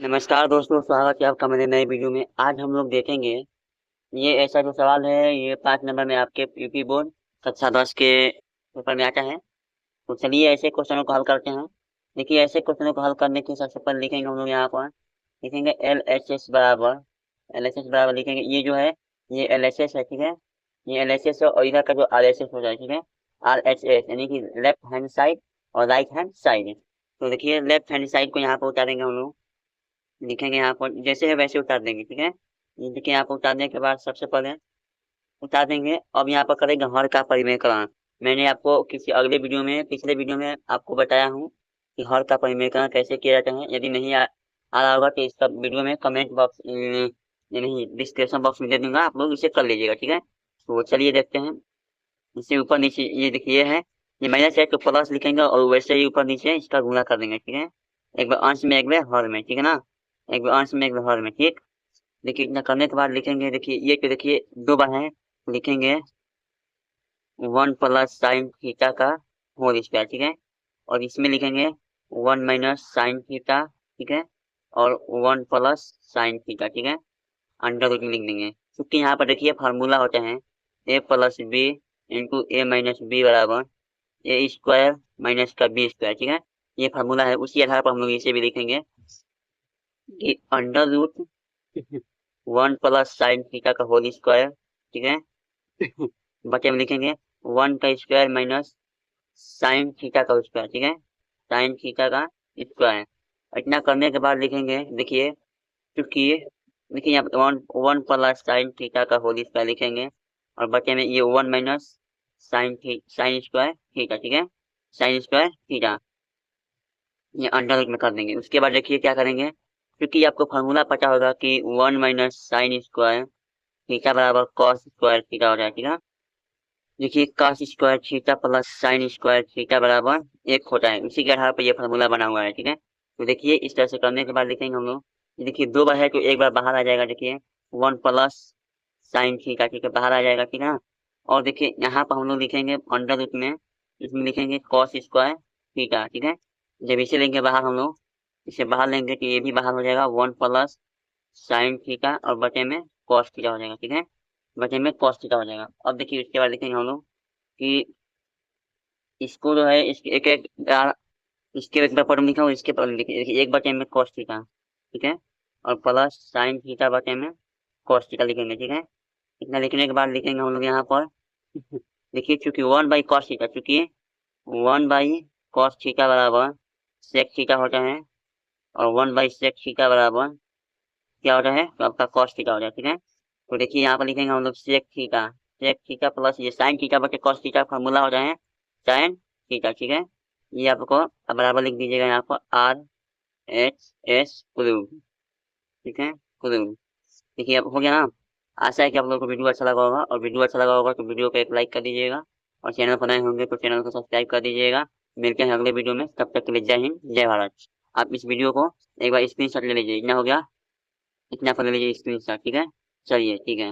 नमस्कार दोस्तों, स्वागत है आपका मेरे नए वीडियो में। आज हम लोग देखेंगे ये ऐसा जो सवाल है, ये 5 नंबर में आपके यूपी बोर्ड कक्षा 10 के पेपर में आता है। तो चलिए ऐसे क्वेश्चनों को हल करते हैं। देखिए, ऐसे क्वेश्चनों को हल करने के सबसे पहले लिखेंगे हम लोग यहाँ पर, लिखेंगे एल एच एस बराबर लिखेंगे। ये जो है ये एल एच एस है, ठीक है। ये एल एच एस है और इधर का जो आर एच एस हो जाए, ठीक है। आर एच एस यानी कि लेफ्ट हैंड साइड और राइट हैंड साइड। तो देखिए, लेफ्ट हैंड साइड को यहाँ पर उतारेंगे हम लोग, लिखेंगे यहाँ पर जैसे है वैसे उतार देंगे, ठीक है। ये देखिए, यहाँ पर उतारने के बाद सबसे पहले उतार देंगे। अब यहाँ पर करेंगे हर का परिमेयकरण। मैंने आपको किसी अगले वीडियो में, पिछले वीडियो में आपको बताया हूँ कि हर का परिमेयकरण कैसे किया जाता है। यदि नहीं आ रहा होगा तो इसका वीडियो में कमेंट बॉक्स नहीं, डिस्क्रिप्शन बॉक्स में दे दूंगा, आप लोग इसे कर लीजिएगा, ठीक है। तो चलिए देखते हैं। इससे ऊपर नीचे ये देखिए है, ये माइनस है तो प्लस लिखेंगे और वैसे ही ऊपर नीचे इसका गुणा कर देंगे, ठीक है। एक बार अंश में एक बार हर में, ठीक है ना। एक बार अंश में एक बार हर में, ठीक। देखिए, इतना करने के बाद लिखेंगे, देखिए ये तो देखिए 2 बार है, लिखेंगे 1 + sin थीटा का होल स्क्वायर, ठीक है। और इसमें लिखेंगे 1 - sin थीटा, ठीक है। और 1 + sin थीटा, ठीक है। अंडर रूट में लिख देंगे, क्योंकि यहाँ पर देखिए फार्मूला होता है a + b × a - b बराबर a² - का b², ठीक है। ये फार्मूला है, उसी आधार पर हम लोग इसे भी लिखेंगे कि अंडर रूट 1 + sin थीटा का होल स्क्वायर, ठीक है। बचे में लिखेंगे 1 का² - sin थीटा का स्क्वायर, ठीक है। sin थीटा का स्क्वायर। इतना करने के बाद लिखेंगे, देखिए क्योंकि देखिए यहाँ पर 1 + sin थीटा का होल स्क्वायर लिखेंगे और बचे में ये 1 - sin² थीटा, ठीक है। sin² थीटा ये अंडर रूट में कर देंगे। उसके बाद देखिए क्या करेंगे, क्योंकि आपको फार्मूला पता होगा कि 1 - sin² थीटा बराबर cos² थीटा हो जाए, ठीक है। देखिए cos² थीटा + sin² थीटा बराबर 1 होता है, उसी के आधार पर ये फार्मूला बना हुआ है, ठीक है। तो देखिए इस तरह से करने के बाद लिखेंगे हम लोग, देखिए 2 बार है तो एक बार बाहर आ जाएगा, देखिए 1 + sin थीटा, ठीक है, बाहर आ जाएगा, ठीक है। और देखिए यहाँ पर हम लोग लिखेंगे अंडर रूट में, इसमें लिखेंगे cos² थीटा, ठीक है। जब इसे लेंगे बाहर हम लोग, इसे बाहर लेंगे तो ये भी बाहर हो जाएगा 1 + sin थीटा और बटे में cos थीटा हो जाएगा, ठीक है। बचे में cos थीटा हो जाएगा। अब देखिए उसके बाद लिखेंगे हम लोग कि इसको जो है इसके एक एक इसके एक बार पद में लिखा हूँ, इसके पद में लिखे, देखिए 1 में cos थीटा, ठीक है। और प्लस sin थीटा बटे में cos थीटा लिखेंगे, ठीक है। इतना लिखने के बाद लिखेंगे हम लोग यहाँ पर देखिए, चूंकि 1/cos थीटा, चूंकि 1/cos थीटा बराबर sec थीटा होता है और 1/sec थीटा बराबर क्या होता है, तो आपका cos थीटा हो जाए, ठीक है। तो देखिए यहाँ पर लिखेंगे हम लोग sec थीटा प्लस ये sin थीटा बटे cos थीटा फार्मूला होता है sin थीटा, ठीक है। ये आपको अब बराबर लिख दीजिएगा यहाँ पर RHS प्रूव, ठीक है, प्रूव। देखिए अब हो गया ना। आशा है कि आप लोगों को वीडियो अच्छा लगा होगा, और वीडियो अच्छा लगा होगा तो वीडियो को एक लाइक कर दीजिएगा और चैनल पर नए होंगे तो चैनल को सब्सक्राइब कर दीजिएगा। मिलते हैं अगले वीडियो में, तब तक के लिए जय हिंद जय भारत। आप इस वीडियो को एक बार स्क्रीनशॉट ले लीजिए, इतना हो गया, इतना कर लीजिए स्क्रीनशॉट, ठीक है। चलिए ठीक है।